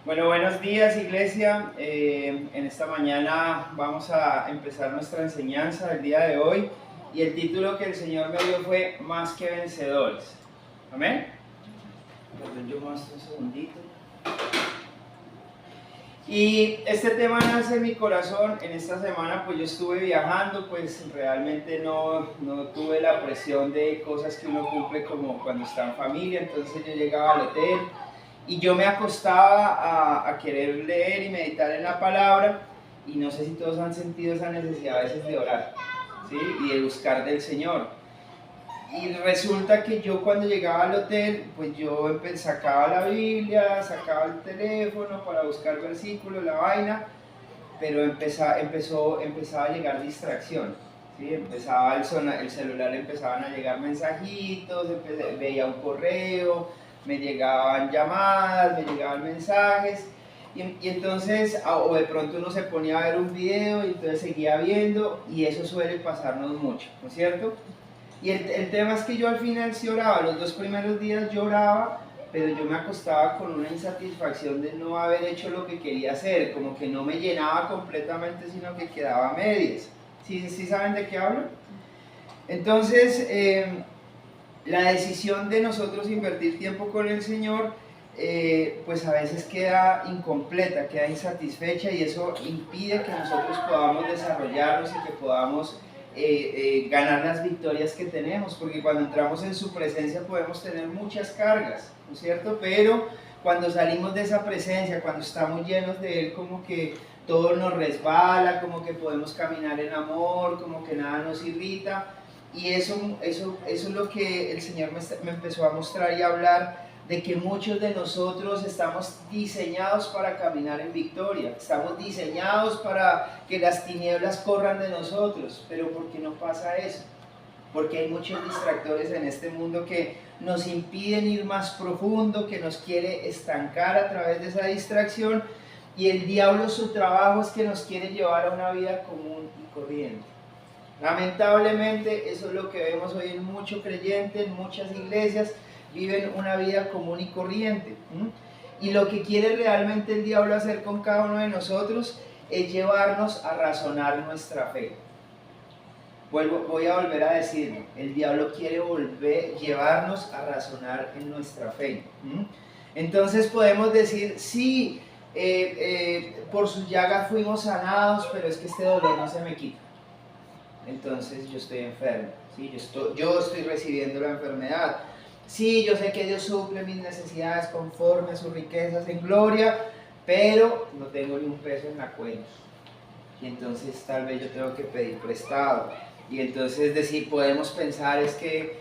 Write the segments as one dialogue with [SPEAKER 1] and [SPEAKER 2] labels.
[SPEAKER 1] Bueno, buenos días iglesia. En esta mañana vamos a empezar nuestra enseñanza del día de hoy y el título que el Señor me dio fue Más que vencedores. Amén. Perdón, yo más un segundito. Y este tema nace en mi corazón. En esta semana pues yo estuve viajando, pues realmente no tuve la presión de cosas que uno cumple como cuando está en familia. Entonces yo llegaba al hotel y yo me acostaba a querer leer y meditar en la palabra, y no sé si todos han sentido esa necesidad a veces de orar, ¿sí? Y de buscar del Señor. Y resulta que yo cuando llegaba al hotel, pues yo sacaba la Biblia, sacaba el teléfono para buscar versículos, la vaina, pero empezaba a llegar distracción. ¿Sí? El celular, empezaban a llegar mensajitos, veía un correo, me llegaban llamadas, me llegaban mensajes, y entonces, o de pronto uno se ponía a ver un video y entonces seguía viendo, y eso suele pasarnos mucho, ¿no es cierto? Y el tema es que yo al final sí oraba, los 2 primeros días yo oraba, pero yo me acostaba con una insatisfacción de no haber hecho lo que quería hacer, como que no me llenaba completamente, sino que quedaba a medias. ¿Sí saben de qué hablo? Entonces, la decisión de nosotros invertir tiempo con el Señor, pues a veces queda incompleta, queda insatisfecha, y eso impide que nosotros podamos desarrollarnos y que podamos ganar las victorias que tenemos, porque cuando entramos en su presencia podemos tener muchas cargas, ¿no es cierto? Pero cuando salimos de esa presencia, cuando estamos llenos de Él, como que todo nos resbala, como que podemos caminar en amor, como que nada nos irrita. Y eso es lo que el Señor me empezó a mostrar y a hablar, de que muchos de nosotros estamos diseñados para caminar en victoria, estamos diseñados para que las tinieblas corran de nosotros, pero ¿por qué no pasa eso? Porque hay muchos distractores en este mundo que nos impiden ir más profundo, que nos quiere estancar a través de esa distracción, y el diablo, su trabajo es que nos quiere llevar a una vida común y corriente. Lamentablemente eso es lo que vemos hoy en mucho creyente, en muchas iglesias, viven una vida común y corriente. Y lo que quiere realmente el diablo hacer con cada uno de nosotros es llevarnos a razonar nuestra fe. Voy a volver a decirlo, el diablo quiere llevarnos a razonar en nuestra fe. Entonces podemos decir, sí, por sus llagas fuimos sanados, pero es que este dolor no se me quita. Entonces yo estoy enfermo, ¿sí? yo estoy recibiendo la enfermedad. Sí, yo sé que Dios suple mis necesidades conforme a sus riquezas en gloria, pero no tengo ni un peso en la cuenta. Y entonces tal vez yo tengo que pedir prestado. Y entonces podemos pensar es que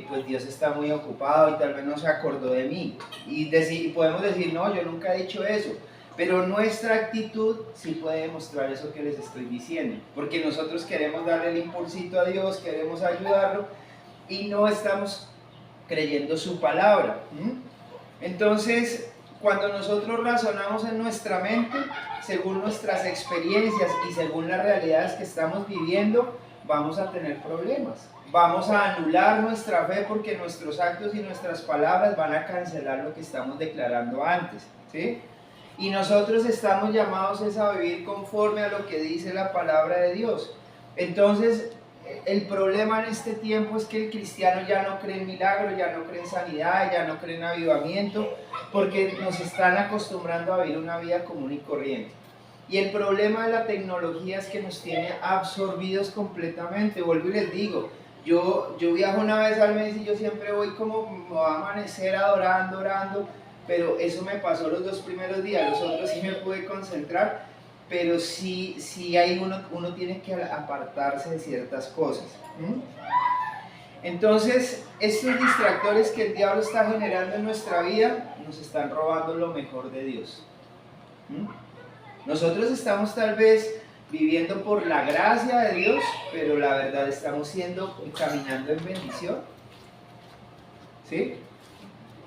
[SPEAKER 1] pues Dios está muy ocupado y tal vez no se acordó de mí. Y podemos decir, no, yo nunca he dicho eso. Pero nuestra actitud sí puede demostrar eso que les estoy diciendo, porque nosotros queremos darle el impulsito a Dios, queremos ayudarlo, y no estamos creyendo su palabra. Entonces, cuando nosotros razonamos en nuestra mente, según nuestras experiencias y según las realidades que estamos viviendo, vamos a tener problemas. Vamos a anular nuestra fe, porque nuestros actos y nuestras palabras van a cancelar lo que estamos declarando antes, ¿sí? Y nosotros estamos llamados a vivir conforme a lo que dice la palabra de Dios. Entonces, el problema en este tiempo es que el cristiano ya no cree en milagros, ya no cree en sanidad, ya no cree en avivamiento, porque nos están acostumbrando a vivir una vida común y corriente. Y el problema de la tecnología es que nos tiene absorbidos completamente. Vuelvo y les digo, yo viajo una vez al mes y yo siempre voy como me va a amanecer orando, pero eso me pasó los 2 primeros días, los otros sí me pude concentrar, pero sí hay uno tiene que apartarse de ciertas cosas. Entonces, estos distractores que el diablo está generando en nuestra vida nos están robando lo mejor de Dios. Nosotros estamos tal vez viviendo por la gracia de Dios, pero la verdad estamos caminando en bendición, ¿sí?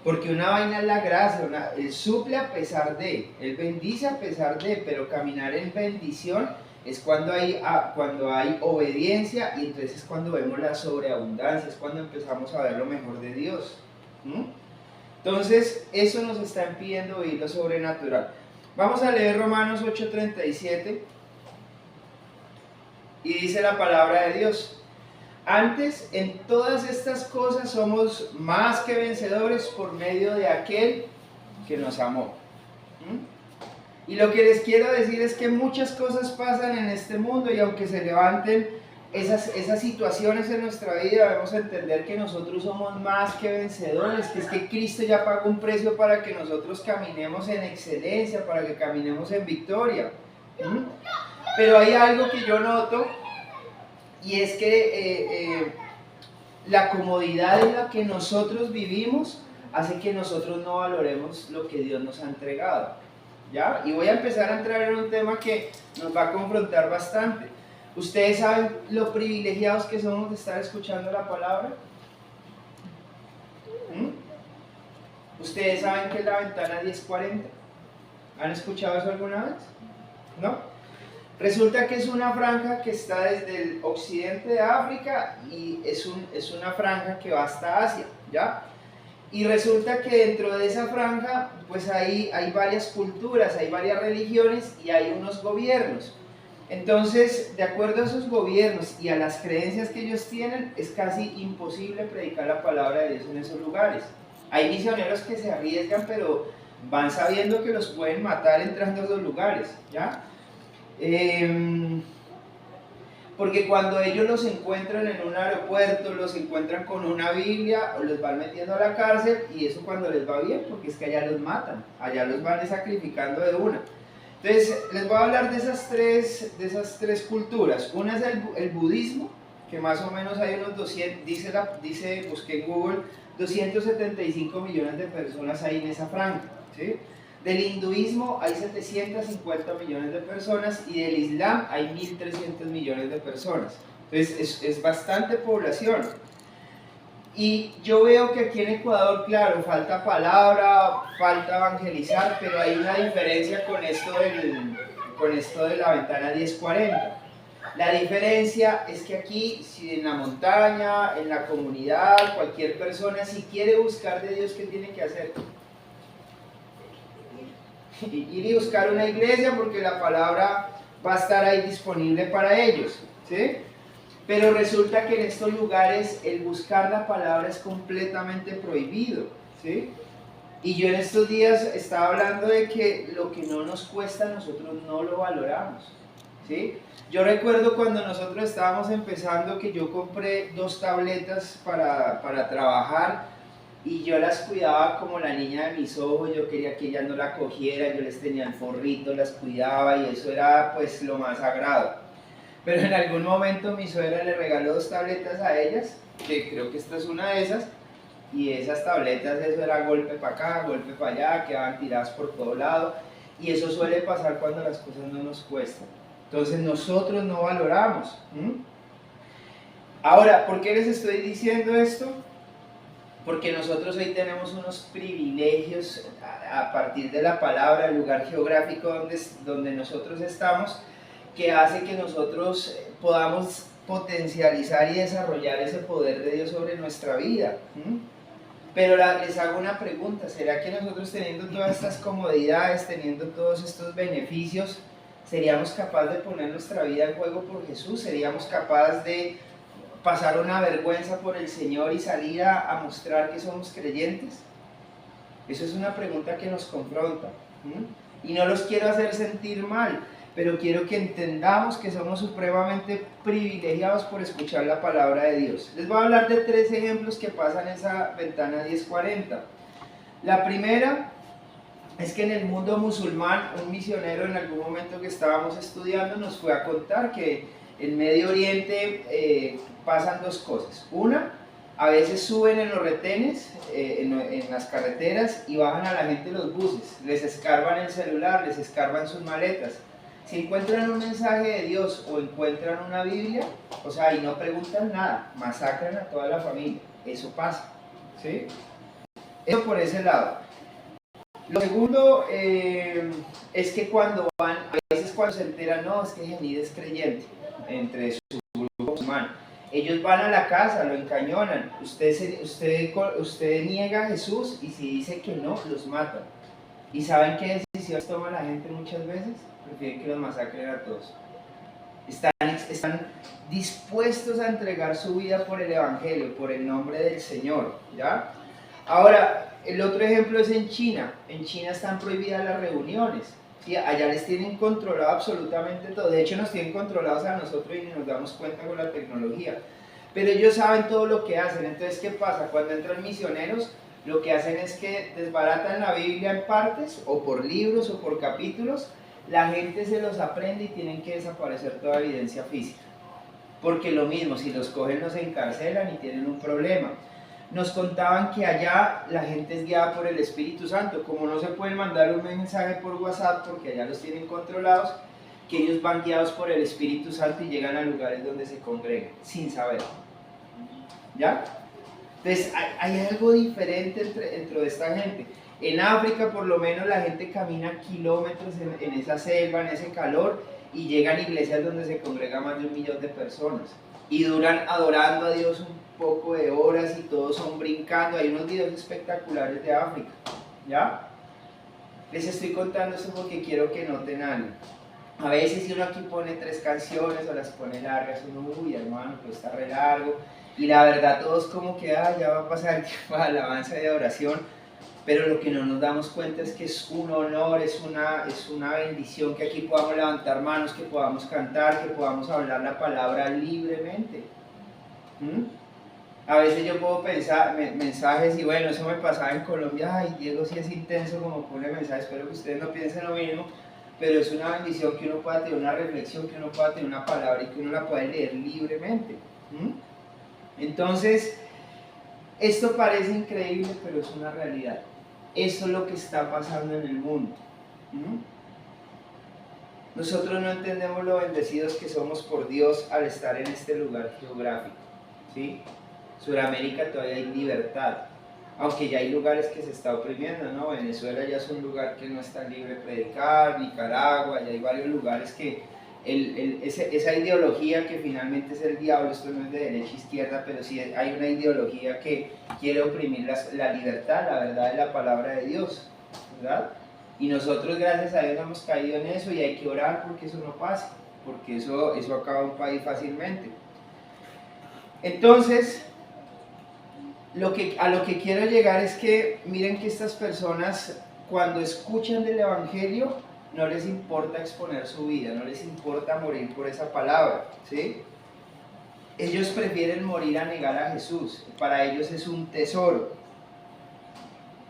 [SPEAKER 1] Porque una vaina es la gracia, Él suple a pesar de, Él bendice a pesar de, pero caminar en bendición es cuando hay obediencia, y entonces es cuando vemos la sobreabundancia, es cuando empezamos a ver lo mejor de Dios. Entonces, eso nos está impidiendo vivir lo sobrenatural. Vamos a leer Romanos 8:37 y dice la palabra de Dios: antes, en todas estas cosas somos más que vencedores por medio de aquel que nos amó. Y lo que les quiero decir es que muchas cosas pasan en este mundo, y aunque se levanten esas situaciones en nuestra vida, debemos entender que nosotros somos más que vencedores, que es que Cristo ya pagó un precio para que nosotros caminemos en excelencia, para que caminemos en victoria. Pero hay algo que yo noto, y es que la comodidad en la que nosotros vivimos hace que nosotros no valoremos lo que Dios nos ha entregado, ¿ya? Y voy a empezar a entrar en un tema que nos va a confrontar bastante. ¿Ustedes saben lo privilegiados que somos de estar escuchando la palabra? ¿Ustedes saben qué es la ventana 1040? ¿Han escuchado eso alguna vez? ¿No? Resulta que es una franja que está desde el occidente de África y es una franja que va hasta Asia, ¿ya? Y resulta que dentro de esa franja pues hay varias culturas, hay varias religiones y hay unos gobiernos. Entonces, de acuerdo a esos gobiernos y a las creencias que ellos tienen, es casi imposible predicar la palabra de Dios en esos lugares. Hay misioneros que se arriesgan, pero van sabiendo que los pueden matar entrando a esos lugares, ¿ya? Porque cuando ellos los encuentran en un aeropuerto, los encuentran con una Biblia, o los van metiendo a la cárcel, y eso cuando les va bien, porque es que allá los matan, allá los van sacrificando de una. Entonces, les voy a hablar de esas tres culturas. Una es el budismo, que más o menos hay unos 200, busqué en Google, 275 millones de personas hay en esa franja, ¿sí? Del hinduismo hay 750 millones de personas, y del islam hay 1.300 millones de personas. Entonces es bastante población. Y yo veo que aquí en Ecuador, claro, falta palabra, falta evangelizar, pero hay una diferencia con esto de la ventana 1040. La diferencia es que aquí, si en la montaña, en la comunidad, cualquier persona, si quiere buscar de Dios, ¿qué tiene que hacer? Ir y buscar una iglesia, porque la palabra va a estar ahí disponible para ellos, ¿sí? Pero resulta que en estos lugares el buscar la palabra es completamente prohibido, ¿sí? Y yo en estos días estaba hablando de que lo que no nos cuesta nosotros no lo valoramos, ¿sí? Yo recuerdo cuando nosotros estábamos empezando que yo compré 2 tabletas para trabajar, y yo las cuidaba como la niña de mis ojos. Yo quería que ellas no la cogieran, yo les tenía el forrito, las cuidaba, y eso era pues lo más sagrado. Pero en algún momento mi suegra le regaló 2 tabletas a ellas, que creo que esta es una de esas, y esas tabletas, eso era golpe para acá, golpe para allá, quedaban tiradas por todo lado, y eso suele pasar cuando las cosas no nos cuestan. Entonces nosotros no valoramos. Ahora, ¿por qué les estoy diciendo esto? Porque nosotros hoy tenemos unos privilegios a partir de la palabra, el lugar geográfico donde nosotros estamos, que hace que nosotros podamos potencializar y desarrollar ese poder de Dios sobre nuestra vida. Pero les hago una pregunta: ¿será que nosotros, teniendo todas estas comodidades, teniendo todos estos beneficios, seríamos capaces de poner nuestra vida en juego por Jesús? ¿Seríamos capaces de pasar una vergüenza por el Señor y salir a mostrar que somos creyentes? Eso es una pregunta que nos confronta. Y no los quiero hacer sentir mal, pero quiero que entendamos que somos supremamente privilegiados por escuchar la palabra de Dios. Les voy a hablar de 3 ejemplos que pasan en esa ventana 1040. La primera es que en el mundo musulmán, un misionero, en algún momento que estábamos estudiando, nos fue a contar que en Medio Oriente pasan 2 cosas. Una, a veces suben en los retenes, en las carreteras, y bajan a la gente los buses, les escarban el celular, les escarban sus maletas. Si encuentran un mensaje de Dios o encuentran una Biblia, o sea, y no preguntan nada, masacran a toda la familia. Eso pasa, ¿sí? Eso por ese lado. Lo segundo es que cuando van, a veces cuando se enteran, no, es que Genid es creyente, entre su grupo musulmán, Ellos van a la casa, lo encañonan, usted niega a Jesús y si dice que no, los matan. ¿Y saben qué decisiones toma la gente muchas veces? Prefieren que los masacren a todos. Están dispuestos a entregar su vida por el Evangelio, por el nombre del Señor, ¿ya? Ahora, el otro ejemplo es en China. En China están prohibidas las reuniones. ¿Sí? Allá les tienen controlado absolutamente todo. De hecho, nos tienen controlados a nosotros y nos damos cuenta con la tecnología. Pero ellos saben todo lo que hacen. Entonces, ¿qué pasa? Cuando entran misioneros, lo que hacen es que desbaratan la Biblia en partes, o por libros, o por capítulos. La gente se los aprende y tienen que desaparecer toda evidencia física. Porque lo mismo, si los cogen, los encarcelan y tienen un problema. Nos contaban que allá la gente es guiada por el Espíritu Santo. Como no se pueden mandar un mensaje por WhatsApp porque allá los tienen controlados, que ellos van guiados por el Espíritu Santo y llegan a lugares donde se congregan, sin saber. ¿Ya? Entonces hay algo diferente entre esta gente. En África por lo menos la gente camina kilómetros en esa selva, en ese calor, y llegan a iglesias donde se congrega más de 1 millón de personas. Y duran adorando a Dios un poco de horas y todos son brincando. Hay unos videos espectaculares de África, ¿ya? Les estoy contando esto porque quiero que noten algo. A veces si uno aquí pone 3 canciones o las pone largas, uno, uy hermano, pues está re largo. Y la verdad todos como que, ya va a pasar el tiempo de alabanza y de oración. Pero lo que no nos damos cuenta es que es un honor, es una bendición que aquí podamos levantar manos, que podamos cantar, que podamos hablar la palabra libremente. A veces yo puedo pensar mensajes y bueno, eso me pasaba en Colombia, ay Diego sí es intenso como pone mensajes, espero que ustedes no piensen lo mismo, pero es una bendición que uno pueda tener una reflexión, que uno pueda tener una palabra y que uno la pueda leer libremente. Entonces, esto parece increíble, pero es una realidad. Eso es lo que está pasando en el mundo. Nosotros no entendemos lo bendecidos que somos por Dios al estar en este lugar geográfico. ¿Sí? Sudamérica todavía hay libertad, aunque ya hay lugares que se está oprimiendo, ¿no? Venezuela ya es un lugar que no es tan libre de predicar, Nicaragua, ya hay varios lugares que esa ideología que finalmente es el diablo, esto no es de derecha a izquierda, pero sí hay una ideología que quiere oprimir la libertad, la verdad de la palabra de Dios, ¿verdad? Y nosotros gracias a Dios hemos caído en eso y hay que orar porque eso no pase, porque eso acaba un país fácilmente. Entonces, a lo que quiero llegar es que miren que estas personas cuando escuchan del Evangelio no les importa exponer su vida, no les importa morir por esa palabra, ¿sí? Ellos prefieren morir a negar a Jesús, para ellos es un tesoro.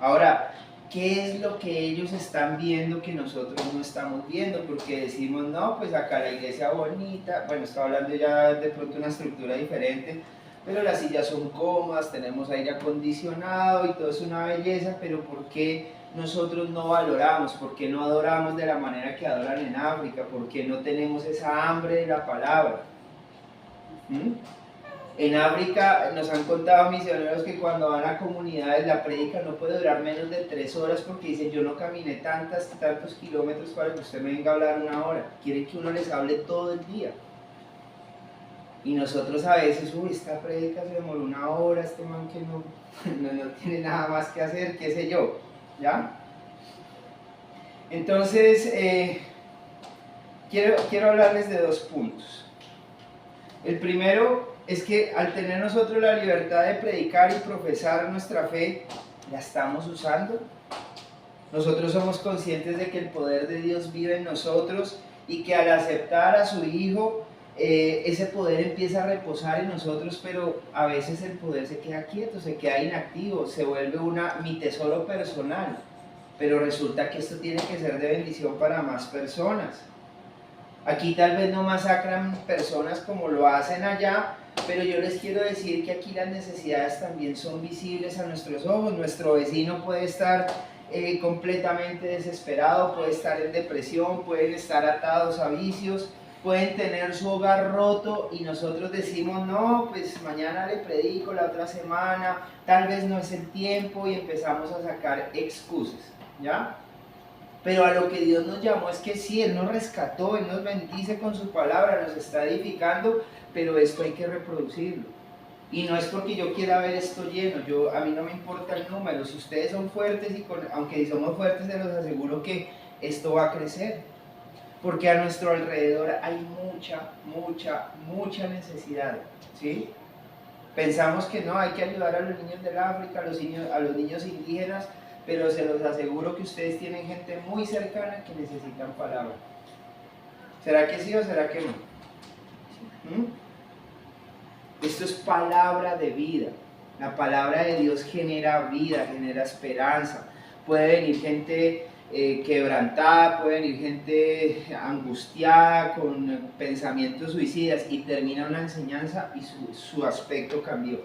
[SPEAKER 1] Ahora, ¿qué es lo que ellos están viendo que nosotros no estamos viendo? Porque decimos, no, pues acá la iglesia bonita, bueno, estoy hablando ya de pronto una estructura diferente, pero las sillas son cómodas, tenemos aire acondicionado y todo es una belleza, pero ¿por qué nosotros no valoramos? ¿Por qué no adoramos de la manera que adoran en África? ¿Por qué no tenemos esa hambre de la palabra? En África nos han contado misioneros que cuando van a comunidades la prédica no puede durar menos de 3 horas porque dicen yo no caminé tantos kilómetros para que usted me venga a hablar 1 hora. Quieren que uno les hable todo el día. Y nosotros a veces, esta prédica se demoró 1 hora, este man que no tiene nada más que hacer, qué sé yo, ¿ya? Entonces, quiero hablarles de 2 puntos. El primero es que al tener nosotros la libertad de predicar y profesar nuestra fe, ¿la estamos usando? Nosotros somos conscientes de que el poder de Dios vive en nosotros y que al aceptar a su Hijo, ese poder empieza a reposar en nosotros, pero a veces el poder se queda quieto, se queda inactivo, se vuelve mi tesoro personal, pero resulta que esto tiene que ser de bendición para más personas. Aquí tal vez no masacran personas como lo hacen allá, pero yo les quiero decir que aquí las necesidades también son visibles a nuestros ojos. Nuestro vecino puede estar completamente desesperado, puede estar en depresión, pueden estar atados a vicios, pueden tener su hogar roto y nosotros decimos, no, pues mañana le predico, la otra semana, tal vez no es el tiempo y empezamos a sacar excusas, ¿ya? Pero a lo que Dios nos llamó es que sí, Él nos rescató, Él nos bendice con su palabra, nos está edificando, pero esto hay que reproducirlo. Y no es porque yo quiera ver esto lleno, a mí no me importa el número, si ustedes son fuertes, aunque somos fuertes, se los aseguro que esto va a crecer. Porque a nuestro alrededor hay mucha necesidad, ¿sí? Pensamos que no, hay que ayudar a los niños del África, a los niños indígenas, pero se los aseguro que ustedes tienen gente muy cercana que necesitan palabra. ¿Será que sí o será que no? Esto es palabra de vida. La palabra de Dios genera vida, genera esperanza. Puede venir gente quebrantada, puede venir gente angustiada, con pensamientos suicidas, y termina una enseñanza y su aspecto cambió.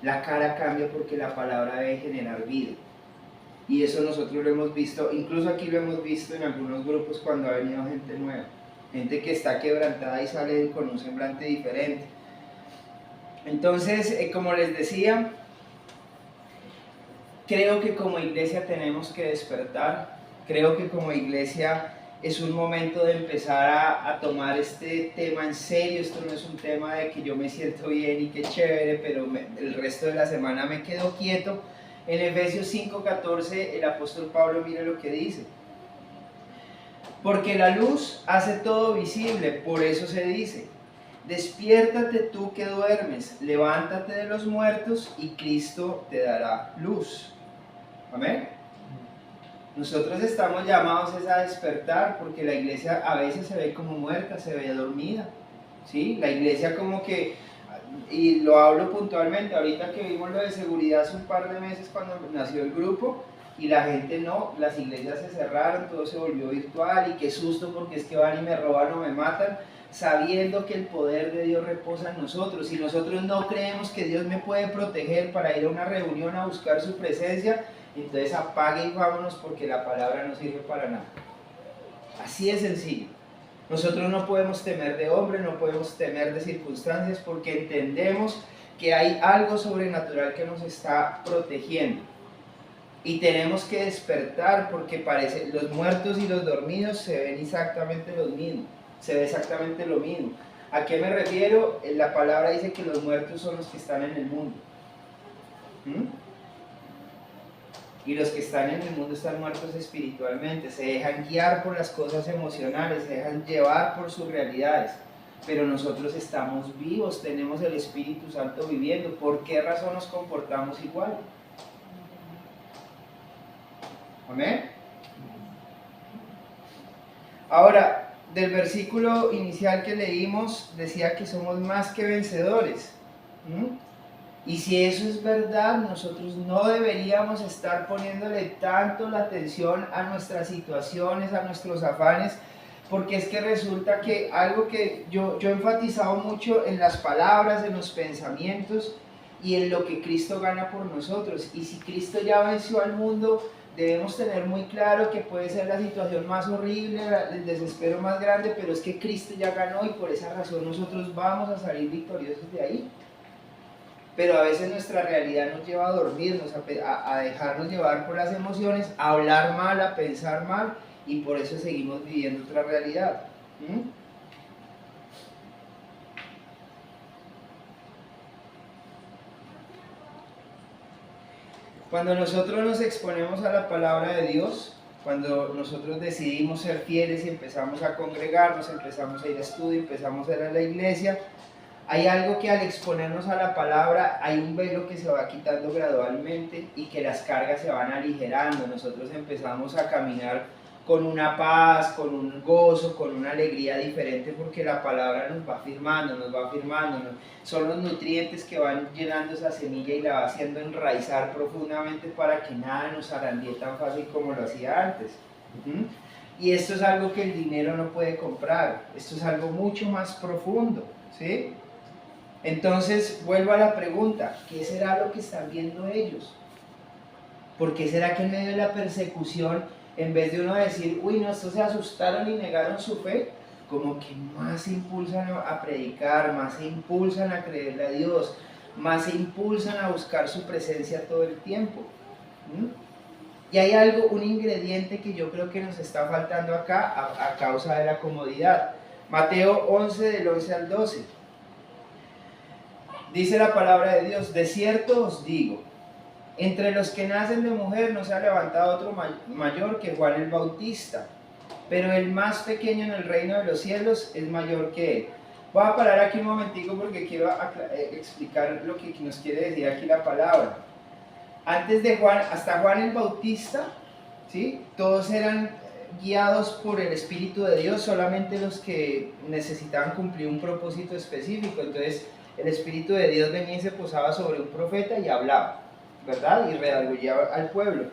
[SPEAKER 1] La cara cambia porque la palabra debe generar vida. Y eso nosotros lo hemos visto, incluso aquí lo hemos visto en algunos grupos cuando ha venido gente nueva. Gente que está quebrantada y sale con un semblante diferente. Entonces, como les decía, creo que como iglesia tenemos que despertar. Creo que como iglesia es un momento de empezar a tomar este tema en serio. Esto no es un tema de que yo me siento bien y qué chévere, pero el resto de la semana me quedo quieto. En Efesios 5:14 el apóstol Pablo, mire lo que dice: porque la luz hace todo visible, por eso se dice: despiértate tú que duermes, levántate de los muertos y Cristo te dará luz. Amén. Nosotros estamos llamados a despertar, porque la iglesia a veces se ve como muerta, se ve dormida, ¿sí? La iglesia como que, y lo hablo puntualmente, ahorita que vimos lo de seguridad hace un par de meses cuando nació el grupo, y la gente no, las iglesias se cerraron, todo se volvió virtual, y qué susto porque es que van y me roban o me matan, sabiendo que el poder de Dios reposa en nosotros. Y nosotros no creemos que Dios me puede proteger para ir a una reunión a buscar su presencia, entonces apague y vámonos, porque la palabra no sirve para nada. Así de sencillo. Nosotros no podemos temer de hombre, no podemos temer de circunstancias, porque entendemos que hay algo sobrenatural que nos está protegiendo. Y tenemos que despertar, porque parece los muertos y los dormidos se ven exactamente los mismos. Se ve exactamente lo mismo. ¿A qué me refiero? La palabra dice que los muertos son los que están en el mundo. Y los que están en el mundo están muertos espiritualmente, se dejan guiar por las cosas emocionales, se dejan llevar por sus realidades. Pero nosotros estamos vivos, tenemos el Espíritu Santo viviendo. ¿Por qué razón nos comportamos igual? ¿Amén? Ahora, del versículo inicial que leímos, decía que somos más que vencedores. Y si eso es verdad, nosotros no deberíamos estar poniéndole tanto la atención a nuestras situaciones, a nuestros afanes, porque es que resulta que algo que yo he enfatizado mucho en las palabras, en los pensamientos y en lo que Cristo gana por nosotros. Y si Cristo ya venció al mundo, debemos tener muy claro que puede ser la situación más horrible, el desespero más grande, pero es que Cristo ya ganó, y por esa razón nosotros vamos a salir victoriosos de ahí. Pero a veces nuestra realidad nos lleva a dormirnos, a dejarnos llevar por las emociones, a hablar mal, a pensar mal, y por eso seguimos viviendo otra realidad. Cuando nosotros nos exponemos a la palabra de Dios, cuando nosotros decidimos ser fieles y empezamos a congregarnos, empezamos a ir a estudio, empezamos a ir a la iglesia, hay algo que al exponernos a la palabra, hay un velo que se va quitando gradualmente y que las cargas se van aligerando. Nosotros empezamos a caminar con una paz, con un gozo, con una alegría diferente, porque la palabra nos va afirmando, son los nutrientes que van llenando esa semilla y la va haciendo enraizar profundamente para que nada nos zarandee tan fácil como lo hacía antes. Y esto es algo que el dinero no puede comprar, esto es algo mucho más profundo, ¿sí? Entonces, vuelvo a la pregunta: ¿qué será lo que están viendo ellos? ¿Por qué será que en medio de la persecución, en vez de uno decir, uy, no, estos se asustaron y negaron su fe, como que más se impulsan a predicar, más se impulsan a creerle a Dios, más se impulsan a buscar su presencia todo el tiempo? Y hay algo, un ingrediente que yo creo que nos está faltando acá a causa de la comodidad. Mateo 11, del 11 al 12. Dice la palabra de Dios: de cierto os digo, entre los que nacen de mujer no se ha levantado otro mayor que Juan el Bautista, pero el más pequeño en el reino de los cielos es mayor que él. Voy a parar aquí un momentico porque quiero explicar lo que nos quiere decir aquí la palabra. Antes de Juan, hasta Juan el Bautista, ¿sí?, todos eran guiados por el Espíritu de Dios, solamente los que necesitaban cumplir un propósito específico. Entonces el Espíritu de Dios venía y se posaba sobre un profeta y hablaba, ¿verdad? Y redargüía al pueblo.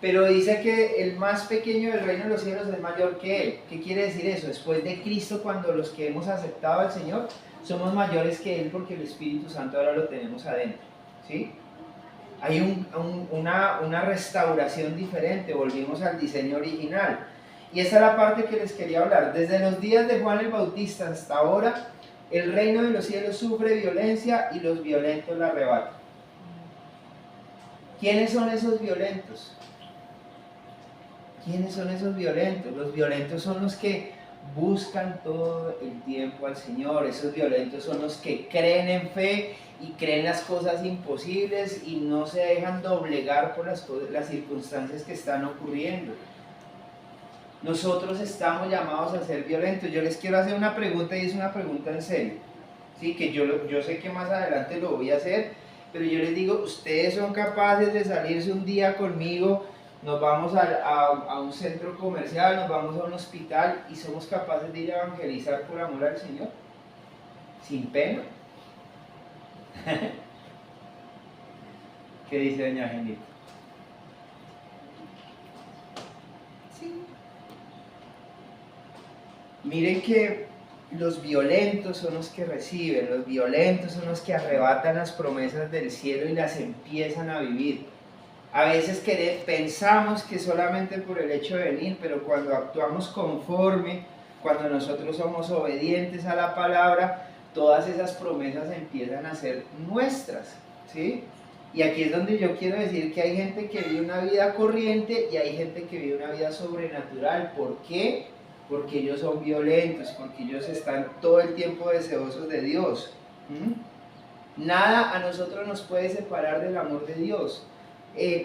[SPEAKER 1] Pero dice que el más pequeño del reino de los cielos es mayor que él. ¿Qué quiere decir eso? Después de Cristo, cuando los que hemos aceptado al Señor somos mayores que él, porque el Espíritu Santo ahora lo tenemos adentro, ¿sí? Hay una restauración diferente, volvimos al diseño original. Y esa es la parte que les quería hablar. Desde los días de Juan el Bautista hasta ahora, el reino de los cielos sufre violencia y los violentos la arrebatan. ¿Quiénes son esos violentos? ¿Quiénes son esos violentos? Los violentos son los que buscan todo el tiempo al Señor. Esos violentos son los que creen en fe y creen las cosas imposibles y no se dejan doblegar por las circunstancias que están ocurriendo. Nosotros estamos llamados a ser violentos. Yo les quiero hacer una pregunta, y es una pregunta en serio, ¿sí? Que yo sé que más adelante lo voy a hacer, pero yo les digo, ustedes son capaces de salirse un día conmigo, nos vamos a un centro comercial, nos vamos a un hospital y somos capaces de ir a evangelizar por amor al Señor, sin pena. ¿Qué dice doña Genita? Sí. Miren que los violentos son los que reciben, los violentos son los que arrebatan las promesas del cielo y las empiezan a vivir. A veces pensamos que solamente por el hecho de venir, pero cuando actuamos conforme, cuando nosotros somos obedientes a la palabra, todas esas promesas empiezan a ser nuestras, ¿sí? Y aquí es donde yo quiero decir que hay gente que vive una vida corriente y hay gente que vive una vida sobrenatural. ¿Por qué? Porque ellos son violentos, porque ellos están todo el tiempo deseosos de Dios. Nada a nosotros nos puede separar del amor de Dios.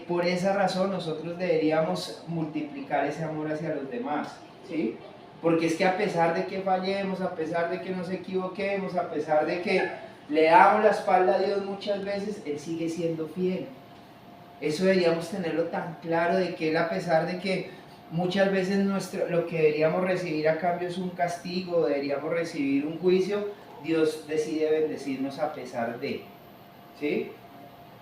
[SPEAKER 1] Por esa razón nosotros deberíamos multiplicar ese amor hacia los demás, ¿sí? Porque es que a pesar de que fallemos, a pesar de que nos equivoquemos, a pesar de que le damos la espalda a Dios muchas veces, Él sigue siendo fiel. Eso deberíamos tenerlo tan claro, de que Él, a pesar de que muchas veces lo que deberíamos recibir a cambio es un castigo, deberíamos recibir un juicio, Dios decide bendecirnos a pesar de, ¿sí?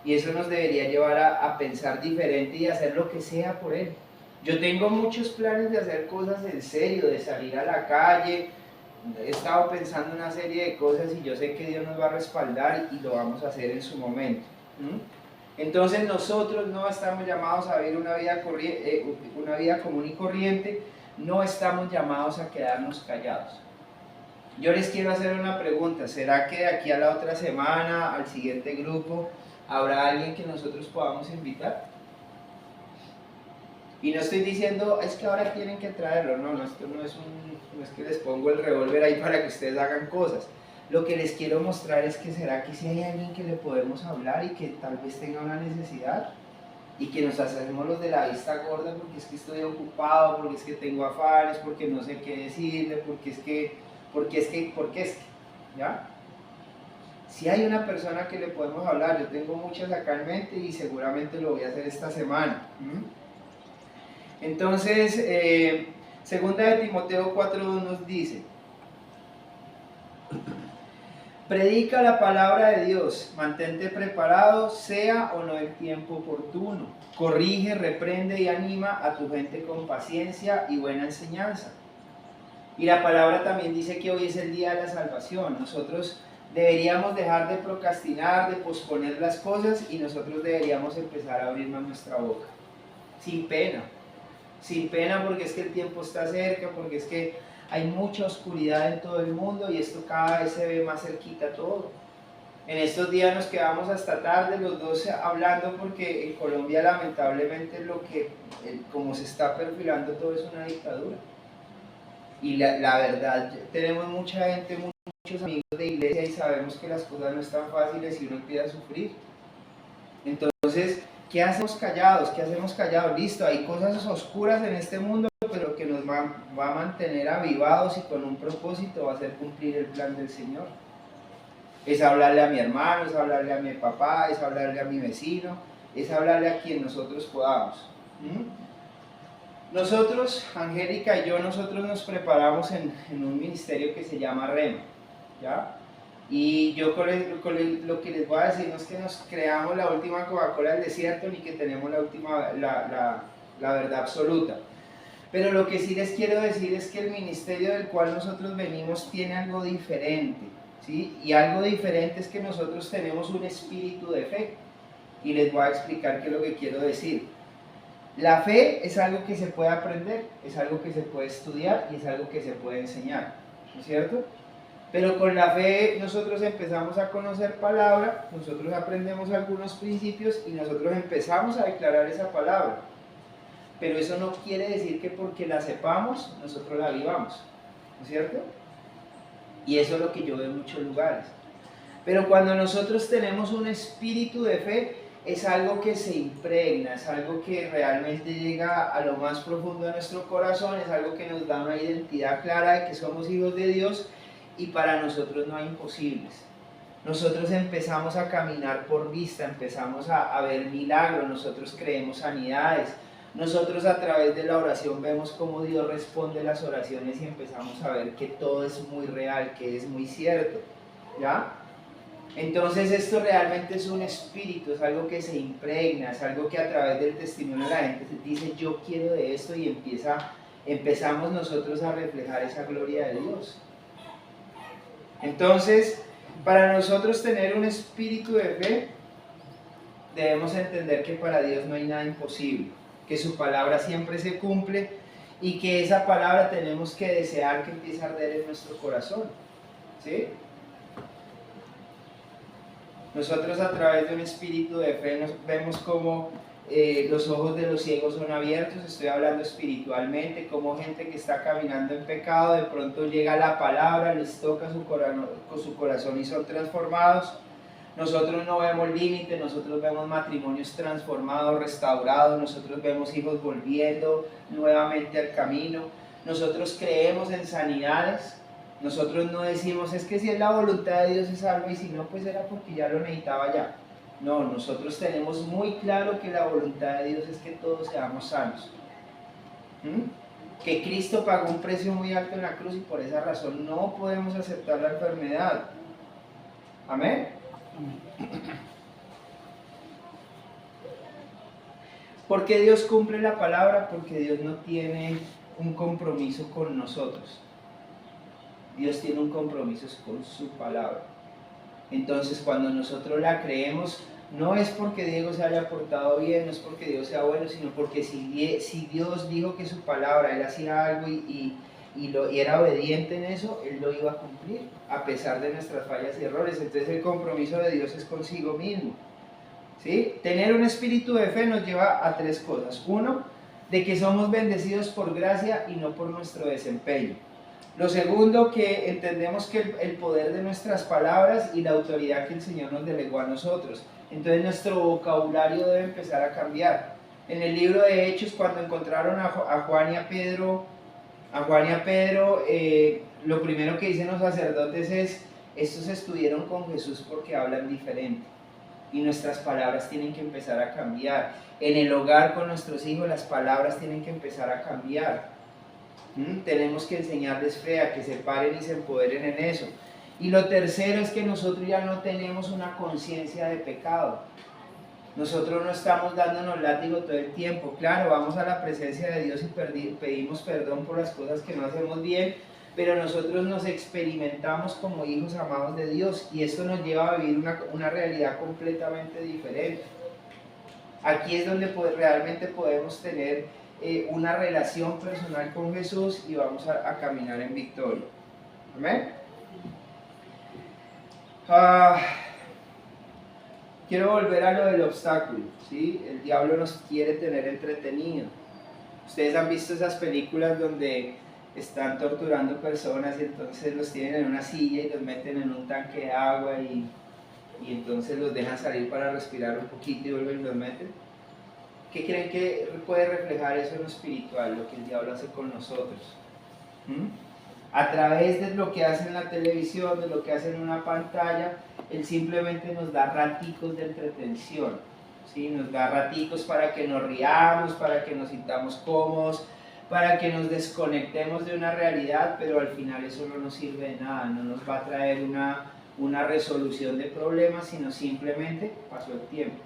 [SPEAKER 1] Y eso nos debería llevar a pensar diferente y hacer lo que sea por Él. Yo tengo muchos planes de hacer cosas en serio, de salir a la calle. He estado pensando una serie de cosas y yo sé que Dios nos va a respaldar y lo vamos a hacer en su momento. Entonces nosotros no estamos llamados a vivir una vida común y corriente, no estamos llamados a quedarnos callados. Yo les quiero hacer una pregunta: ¿será que de aquí a la otra semana, al siguiente grupo, habrá alguien que nosotros podamos invitar? Y no estoy diciendo, es que ahora tienen que traerlo, no, esto no es que les pongo el revólver ahí para que ustedes hagan cosas. Lo que les quiero mostrar es que será que si hay alguien que le podemos hablar y que tal vez tenga una necesidad, y que nos hacemos los de la vista gorda porque es que estoy ocupado, porque es que tengo afanes, porque no sé qué decirle, porque es que, ¿ya? Si hay una persona que le podemos hablar, yo tengo muchas acá en mente y seguramente lo voy a hacer esta semana. Entonces, segunda de Timoteo 4:2 nos dice: predica la palabra de Dios, mantente preparado, sea o no el tiempo oportuno. Corrige, reprende y anima a tu gente con paciencia y buena enseñanza. Y la palabra también dice que hoy es el día de la salvación. Nosotros deberíamos dejar de procrastinar, de posponer las cosas, y nosotros deberíamos empezar a abrir más nuestra boca. Sin pena, porque es que el tiempo está cerca, porque es que hay mucha oscuridad en todo el mundo y esto cada vez se ve más cerquita todo. En estos días nos quedamos hasta tarde los dos hablando porque en Colombia lamentablemente como se está perfilando todo es una dictadura. Y la verdad, tenemos mucha gente, muchos amigos de iglesia y sabemos que las cosas no están fáciles y uno empieza a sufrir. Entonces, ¿qué hacemos callados? ¿Qué hacemos callados? Listo, hay cosas oscuras en este mundo, pero que nos va a mantener avivados y con un propósito va a hacer cumplir el plan del Señor. Es hablarle a mi hermano, es hablarle a mi papá, es hablarle a mi vecino, es hablarle a quien nosotros podamos. Nosotros, Angélica y yo, nosotros nos preparamos en un ministerio que se llama Rema, ¿ya? Y yo lo que les voy a decir no es que nos creamos la última Coca-Cola del desierto ni que tenemos la verdad absoluta. Pero lo que sí les quiero decir es que el ministerio del cual nosotros venimos tiene algo diferente, ¿sí? Y algo diferente es que nosotros tenemos un espíritu de fe. Y les voy a explicar qué es lo que quiero decir. La fe es algo que se puede aprender, es algo que se puede estudiar y es algo que se puede enseñar, ¿no es cierto? Pero con la fe nosotros empezamos a conocer palabra, nosotros aprendemos algunos principios y nosotros empezamos a declarar esa palabra. Pero eso no quiere decir que porque la sepamos, nosotros la vivamos, ¿no es cierto? Y eso es lo que yo veo en muchos lugares. Pero cuando nosotros tenemos un espíritu de fe, es algo que se impregna, es algo que realmente llega a lo más profundo de nuestro corazón, es algo que nos da una identidad clara de que somos hijos de Dios y para nosotros no hay imposibles. Nosotros empezamos a caminar por vista, empezamos a ver milagros, nosotros creemos sanidades, nosotros a través de la oración vemos cómo Dios responde las oraciones y empezamos a ver que todo es muy real, que es muy cierto, ¿ya? Entonces esto realmente es un espíritu, es algo que se impregna, es algo que a través del testimonio la gente dice yo quiero de esto y empezamos nosotros a reflejar esa gloria de Dios. Entonces, para nosotros tener un espíritu de fe, debemos entender que para Dios no hay nada imposible, que su palabra siempre se cumple y que esa palabra tenemos que desear que empiece a arder en nuestro corazón, ¿sí? Nosotros a través de un espíritu de fe vemos cómo los ojos de los ciegos son abiertos, estoy hablando espiritualmente, como gente que está caminando en pecado, de pronto llega la palabra, les toca su corazón y son transformados. Nosotros no vemos límite, nosotros vemos matrimonios transformados, restaurados, nosotros vemos hijos volviendo nuevamente al camino, nosotros creemos en sanidades. Nosotros no decimos, es que si es la voluntad de Dios es algo y si no, pues era porque ya lo necesitaba ya. No, nosotros tenemos muy claro que la voluntad de Dios es que todos seamos sanos. Que Cristo pagó un precio muy alto en la cruz y por esa razón no podemos aceptar la enfermedad. Amén. ¿Por qué Dios cumple la palabra? Porque Dios no tiene un compromiso con nosotros. Dios tiene un compromiso con su palabra. Entonces cuando nosotros la creemos, no es porque Diego se haya portado bien, no es porque Dios sea bueno, sino porque si Dios dijo que su palabra, Él hacía algo y era obediente en eso, Él lo iba a cumplir, a pesar de nuestras fallas y errores. Entonces el compromiso de Dios es consigo mismo, ¿sí? Tener un espíritu de fe nos lleva a tres cosas. Uno, de que somos bendecidos por gracia y no por nuestro desempeño. Lo segundo, que entendemos que el poder de nuestras palabras y la autoridad que el Señor nos delegó a nosotros. Entonces nuestro vocabulario debe empezar a cambiar. En el libro de Hechos, cuando encontraron a Juan y a Pedro, lo primero que dicen los sacerdotes es, estos estuvieron con Jesús porque hablan diferente. Y nuestras palabras tienen que empezar a cambiar. En el hogar con nuestros hijos las palabras tienen que empezar a cambiar. Tenemos que enseñarles fe, a que se paren y se empoderen en eso. Y lo tercero es que nosotros ya no tenemos una conciencia de pecado. Nosotros no estamos dándonos látigo todo el tiempo. Claro, vamos a la presencia de Dios y pedimos perdón por las cosas que no hacemos bien, pero nosotros nos experimentamos como hijos amados de Dios y esto nos lleva a vivir una realidad completamente diferente. Aquí es donde realmente podemos tener una relación personal con Jesús y vamos a caminar en victoria. ¿Amén? quiero volver a lo del obstáculo, ¿sí? El diablo nos quiere tener entretenido. Ustedes han visto esas películas donde están torturando personas y entonces los tienen en una silla y los meten en un tanque de agua y entonces los dejan salir para respirar un poquito y vuelven y los meten. ¿Qué creen que puede reflejar eso en lo espiritual, lo que el diablo hace con nosotros? A través de lo que hace en la televisión, de lo que hace en una pantalla, él simplemente nos da raticos de entretención, ¿sí? Nos da raticos para que nos riamos, para que nos sintamos cómodos, para que nos desconectemos de una realidad, pero al final eso no nos sirve de nada, no nos va a traer una resolución de problemas, sino simplemente pasó el tiempo.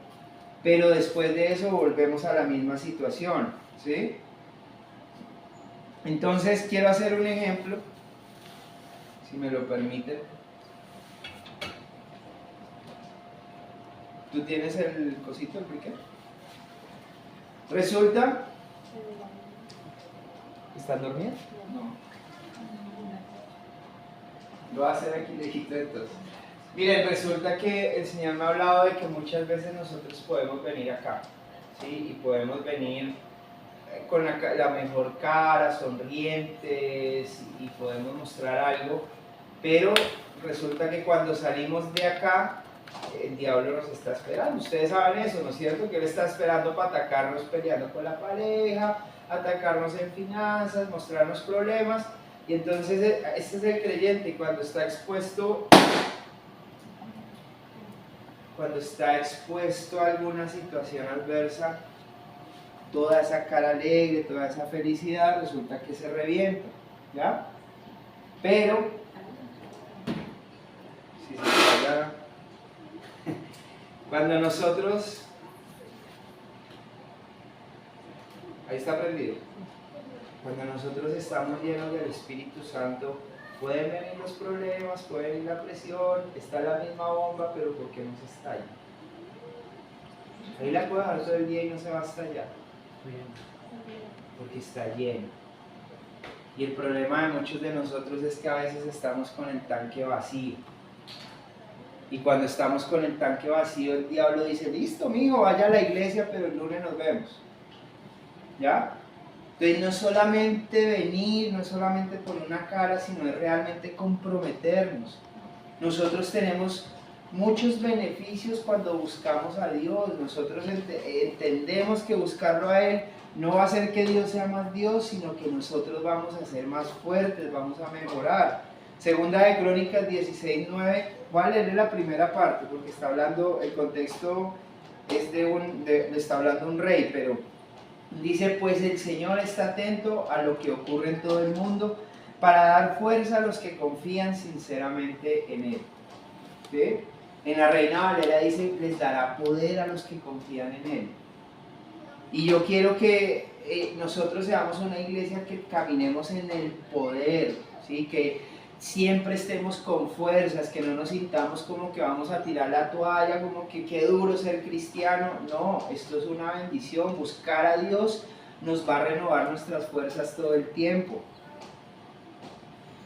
[SPEAKER 1] Pero después de eso volvemos a la misma situación, ¿sí? Entonces quiero hacer un ejemplo, si me lo permiten. ¿Tú tienes el cosito, el briquet? Resulta... ¿Estás dormida? No. Lo voy a hacer aquí lejito entonces. Miren, resulta que el Señor me ha hablado de que muchas veces nosotros podemos venir acá, ¿sí? Y podemos venir con la mejor cara, sonrientes, y podemos mostrar algo, pero resulta que cuando salimos de acá, el diablo nos está esperando. Ustedes saben eso, ¿no es cierto? Que él está esperando para atacarnos peleando con la pareja, atacarnos en finanzas, mostrarnos problemas, y entonces este es el creyente cuando está expuesto a alguna situación adversa, toda esa cara alegre, toda esa felicidad, resulta que se revienta, ¿ya? Pero, si se falla, cuando nosotros, ahí está prendido, cuando nosotros estamos llenos del Espíritu Santo, pueden venir los problemas, puede venir la presión, está la misma bomba, pero ¿por qué no se estalla? Ahí la puedo dejar todo el día y no se va a estallar, porque está lleno. Y el problema de muchos de nosotros es que a veces estamos con el tanque vacío. Y cuando estamos con el tanque vacío, el diablo dice, listo, mijo, vaya a la iglesia, pero el lunes nos vemos. ¿Ya? Entonces no es solamente venir, no es solamente poner una cara, sino es realmente comprometernos. Nosotros tenemos muchos beneficios cuando buscamos a Dios. Nosotros entendemos que buscarlo a Él no va a hacer que Dios sea más Dios, sino que nosotros vamos a ser más fuertes, vamos a mejorar. Segunda de Crónicas 16:9, voy a leer la primera parte porque está hablando, el contexto es está hablando un rey, pero dice, pues el Señor está atento a lo que ocurre en todo el mundo para dar fuerza a los que confían sinceramente en Él. ¿Sí? En la Reina Valera dice, les dará poder a los que confían en Él. Y yo quiero que nosotros seamos una iglesia que caminemos en el poder, ¿sí? Que siempre estemos con fuerzas, que no nos sintamos como que vamos a tirar la toalla, como que qué duro ser cristiano. No, esto es una bendición. Buscar a Dios nos va a renovar nuestras fuerzas todo el tiempo.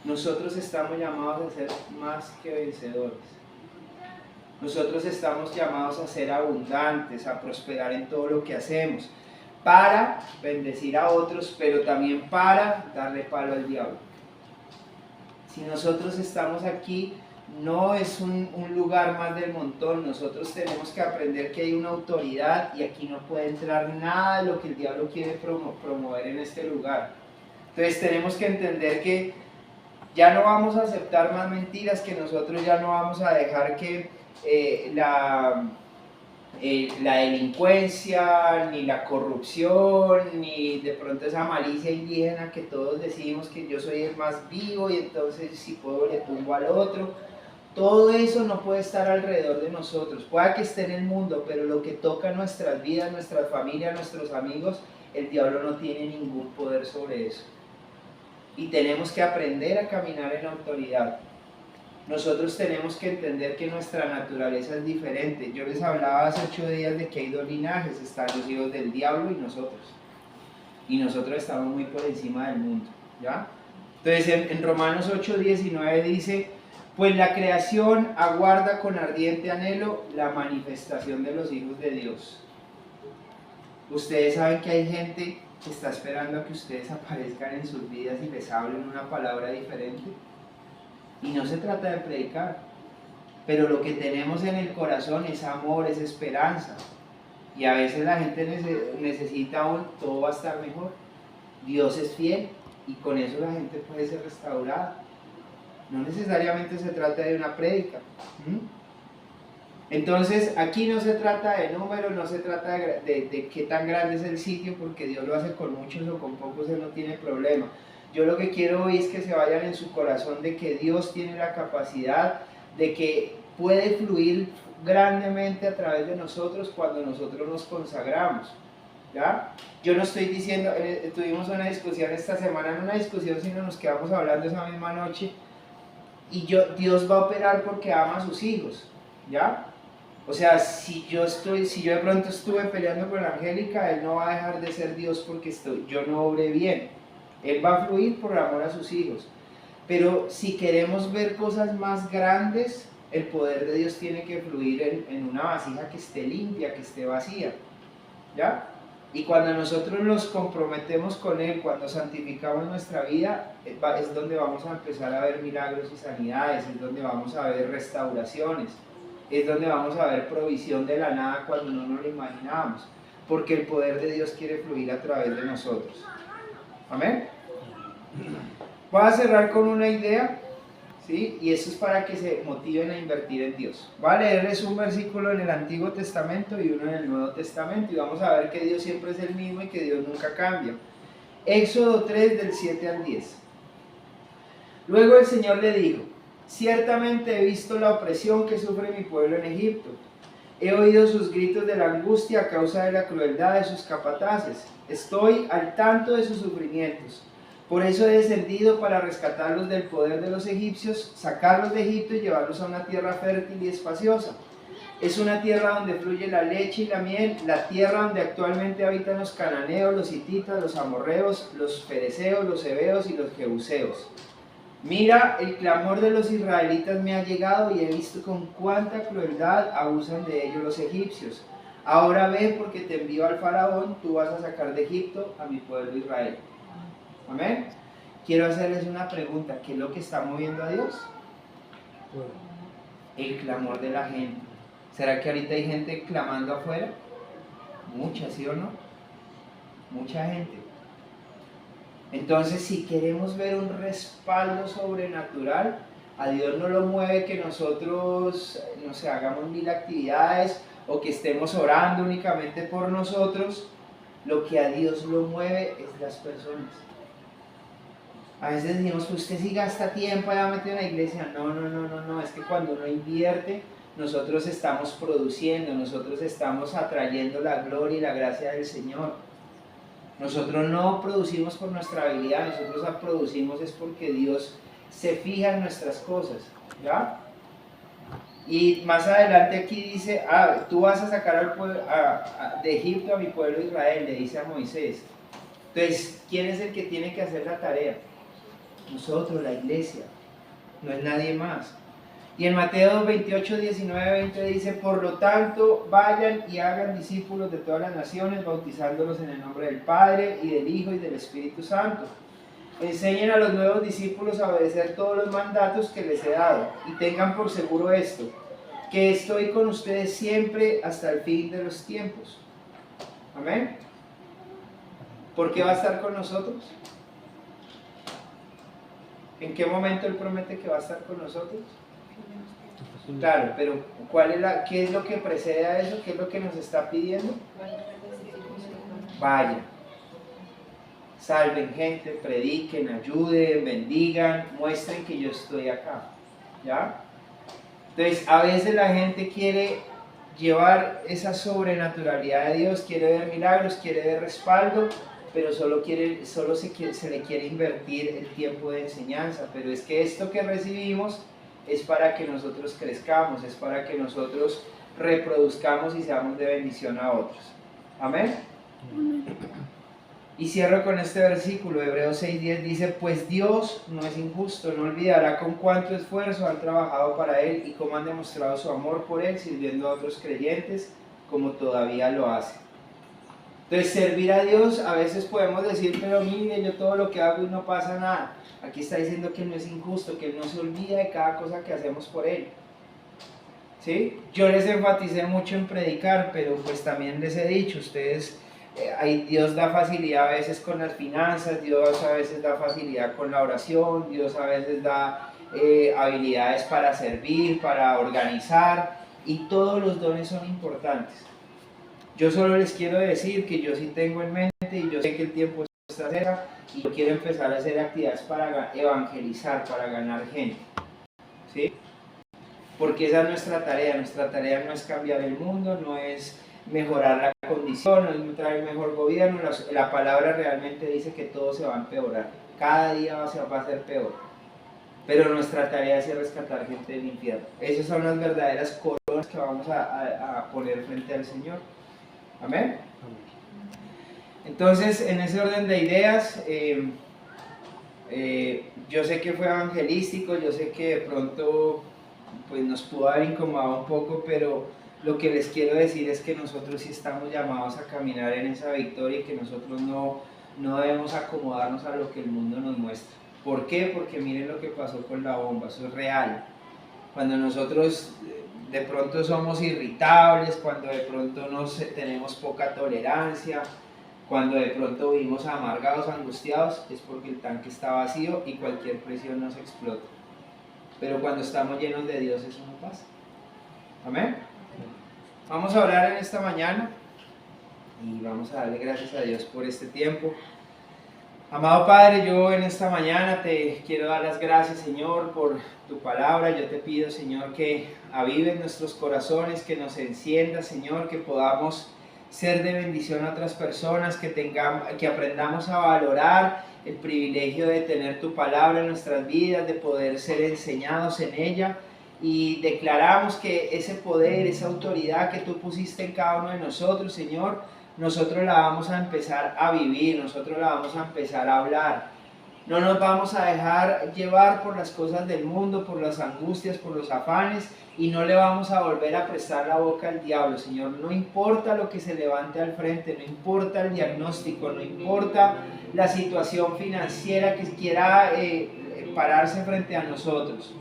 [SPEAKER 1] Nosotros estamos llamados a ser más que vencedores. Nosotros estamos llamados a ser abundantes, a prosperar en todo lo que hacemos, para bendecir a otros, pero también para darle palo al diablo. Si nosotros estamos aquí, no es un lugar más del montón. Nosotros tenemos que aprender que hay una autoridad y aquí no puede entrar nada de lo que el diablo quiere promover en este lugar. Entonces tenemos que entender que ya no vamos a aceptar más mentiras, que nosotros ya no vamos a dejar que la delincuencia, ni la corrupción, ni de pronto esa malicia indígena que todos decimos que yo soy el más vivo y entonces si puedo le tumbo al otro. Todo eso no puede estar alrededor de nosotros. Puede que esté en el mundo, pero lo que toca nuestras vidas, nuestras familias, nuestros amigos, el diablo no tiene ningún poder sobre eso. Y tenemos que aprender a caminar en autoridad. Nosotros tenemos que entender que nuestra naturaleza es diferente. Yo les hablaba hace 8 días de que hay 2 linajes, están los hijos del diablo y nosotros. Y nosotros estamos muy por encima del mundo, ¿ya? Entonces en Romanos 8:19 dice, Pues la creación aguarda con ardiente anhelo la manifestación de los hijos de Dios. Ustedes saben que hay gente que está esperando a que ustedes aparezcan en sus vidas y les hablen una palabra diferente. Y no se trata de predicar, pero lo que tenemos en el corazón es amor, es esperanza. Y a veces la gente necesita todo va a estar mejor. Dios es fiel y con eso la gente puede ser restaurada. No necesariamente se trata de una prédica. Entonces aquí no se trata de números, no se trata de qué tan grande es el sitio, porque Dios lo hace con muchos o con pocos, Él no tiene problema. Yo lo que quiero hoy es que se vayan en su corazón de que Dios tiene la capacidad de que puede fluir grandemente a través de nosotros cuando nosotros nos consagramos. ¿Ya? Yo no estoy diciendo, tuvimos una discusión esta semana, no una discusión, sino nos quedamos hablando esa misma noche, y Dios va a operar porque ama a sus hijos, ¿ya? O sea, si yo de pronto estuve peleando con Angélica, Él no va a dejar de ser Dios porque yo no obré bien. Él va a fluir por amor a sus hijos. Pero si queremos ver cosas más grandes, el poder de Dios tiene que fluir en una vasija que esté limpia, que esté vacía, ¿ya? Y cuando nosotros nos comprometemos con Él, cuando santificamos nuestra vida, es donde vamos a empezar a ver milagros y sanidades, es donde vamos a ver restauraciones, es donde vamos a ver provisión de la nada cuando no nos lo imaginábamos, porque el poder de Dios quiere fluir a través de nosotros. Amén. Voy a cerrar con una idea, ¿sí? Y eso es para que se motiven a invertir en Dios. Voy a leerles un versículo en el Antiguo Testamento y uno en el Nuevo Testamento, y vamos a ver que Dios siempre es el mismo y que Dios nunca cambia. Éxodo 3, del 7 al 10. Luego el Señor le dijo: ciertamente he visto la opresión que sufre mi pueblo en Egipto. He oído sus gritos de la angustia a causa de la crueldad de sus capataces. Estoy al tanto de sus sufrimientos. Por eso he descendido para rescatarlos del poder de los egipcios, sacarlos de Egipto y llevarlos a una tierra fértil y espaciosa. Es una tierra donde fluye la leche y la miel, la tierra donde actualmente habitan los cananeos, los hititas, los amorreos, los fereceos, los heveos y los jebuseos. Mira, el clamor de los israelitas me ha llegado y he visto con cuánta crueldad abusan de ellos los egipcios. Ahora ve, porque te envío al faraón, tú vas a sacar de Egipto a mi pueblo Israel. Amén. Quiero hacerles una pregunta: ¿qué es lo que está moviendo a Dios? El clamor de la gente. ¿Será que ahorita hay gente clamando afuera? Mucha, ¿sí o no? Mucha gente. Entonces, si queremos ver un respaldo sobrenatural, a Dios no lo mueve que nosotros, no sé, hagamos 1000 actividades o que estemos orando únicamente por nosotros. Lo que a Dios lo mueve es las personas. A veces decimos: pues usted sí gasta tiempo allá metido en la iglesia. No, es que cuando uno invierte, nosotros estamos produciendo, nosotros estamos atrayendo la gloria y la gracia del Señor. Nosotros no producimos por nuestra habilidad, nosotros producimos es porque Dios se fija en nuestras cosas, ¿ya? Y más adelante aquí dice: tú vas a sacar al pueblo, de Egipto a mi pueblo Israel, le dice a Moisés. Entonces, ¿quién es el que tiene que hacer la tarea? Nosotros, la iglesia, no es nadie más. Y en Mateo 28, 19, 20 dice: por lo tanto, vayan y hagan discípulos de todas las naciones, bautizándolos en el nombre del Padre, y del Hijo, y del Espíritu Santo. Enseñen a los nuevos discípulos a obedecer todos los mandatos que les he dado, y tengan por seguro esto, que estoy con ustedes siempre hasta el fin de los tiempos. Amén. ¿Por qué va a estar con nosotros? ¿En qué momento Él promete que va a estar con nosotros? Claro, pero ¿qué es lo que precede a eso? ¿Qué es lo que nos está pidiendo? Vayan, salven gente, prediquen, ayuden, bendigan, muestren que yo estoy acá, ¿ya? Entonces, a veces la gente quiere llevar esa sobrenaturalidad de Dios, quiere ver milagros, quiere ver respaldo, pero solo se le quiere invertir el tiempo de enseñanza. Pero es que esto que recibimos es para que nosotros crezcamos, es para que nosotros reproduzcamos y seamos de bendición a otros. Amén. Y cierro con este versículo, Hebreos 6:10 dice, pues Dios no es injusto, no olvidará con cuánto esfuerzo han trabajado para Él y cómo han demostrado su amor por Él, sirviendo a otros creyentes como todavía lo hacen. Entonces, servir a Dios, a veces podemos decir, pero mire, yo todo lo que hago y no pasa nada. Aquí está diciendo que Él no es injusto, que Él no se olvida de cada cosa que hacemos por Él. ¿Sí? Yo les enfaticé mucho en predicar, pero pues también les he dicho, ustedes... Dios da facilidad a veces con las finanzas, Dios a veces da facilidad con la oración, Dios a veces da habilidades para servir, para organizar, y todos los dones son importantes. Yo solo les quiero decir que yo sí tengo en mente y yo sé que el tiempo está cerca y yo quiero empezar a hacer actividades para evangelizar, para ganar gente, ¿sí? Porque esa es nuestra tarea no es cambiar el mundo, no es mejorar la condición, no es traer mejor gobierno, la palabra realmente dice que todo se va a empeorar, cada día va a ser peor, pero nuestra tarea es rescatar gente del infierno. Esas son las verdaderas coronas que vamos a poner frente al Señor. Amén. Entonces, en ese orden de ideas, yo sé que fue evangelístico, yo sé que de pronto pues, nos pudo haber incomodado un poco, pero lo que les quiero decir es que nosotros sí estamos llamados a caminar en esa victoria y que nosotros no debemos acomodarnos a lo que el mundo nos muestra. ¿Por qué? Porque miren lo que pasó con la bomba, eso es real. Cuando nosotros de pronto somos irritables, cuando de pronto tenemos poca tolerancia, cuando de pronto vivimos amargados, angustiados, es porque el tanque está vacío y cualquier presión nos explota. Pero cuando estamos llenos de Dios eso no pasa. Amén. Vamos a orar en esta mañana y vamos a darle gracias a Dios por este tiempo. Amado Padre, yo en esta mañana te quiero dar las gracias, Señor, por tu palabra. Yo te pido, Señor, que avives nuestros corazones, que nos encienda, Señor, que podamos ser de bendición a otras personas, que aprendamos a valorar el privilegio de tener tu palabra en nuestras vidas, de poder ser enseñados en ella. Y declaramos que ese poder, esa autoridad que tú pusiste en cada uno de nosotros, Señor, nosotros la vamos a empezar a vivir, nosotros la vamos a empezar a hablar. No nos vamos a dejar llevar por las cosas del mundo, por las angustias, por los afanes, y no le vamos a volver a prestar la boca al diablo, Señor. No importa lo que se levante al frente, no importa el diagnóstico, no importa la situación financiera que quiera pararse frente a nosotros.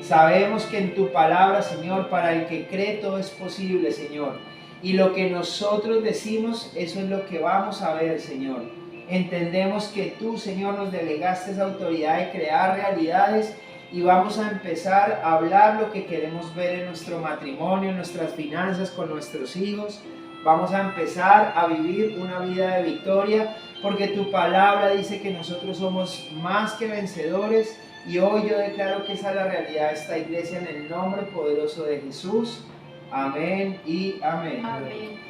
[SPEAKER 1] Sabemos que en tu palabra, Señor, para el que cree todo es posible, Señor. Y lo que nosotros decimos, eso es lo que vamos a ver, Señor. Entendemos que tú, Señor, nos delegaste esa autoridad de crear realidades y vamos a empezar a hablar lo que queremos ver en nuestro matrimonio, en nuestras finanzas, con nuestros hijos. Vamos a empezar a vivir una vida de victoria porque tu palabra dice que nosotros somos más que vencedores. Y hoy yo declaro que esa es la realidad de esta iglesia en el nombre poderoso de Jesús. Amén y amén.
[SPEAKER 2] Amén.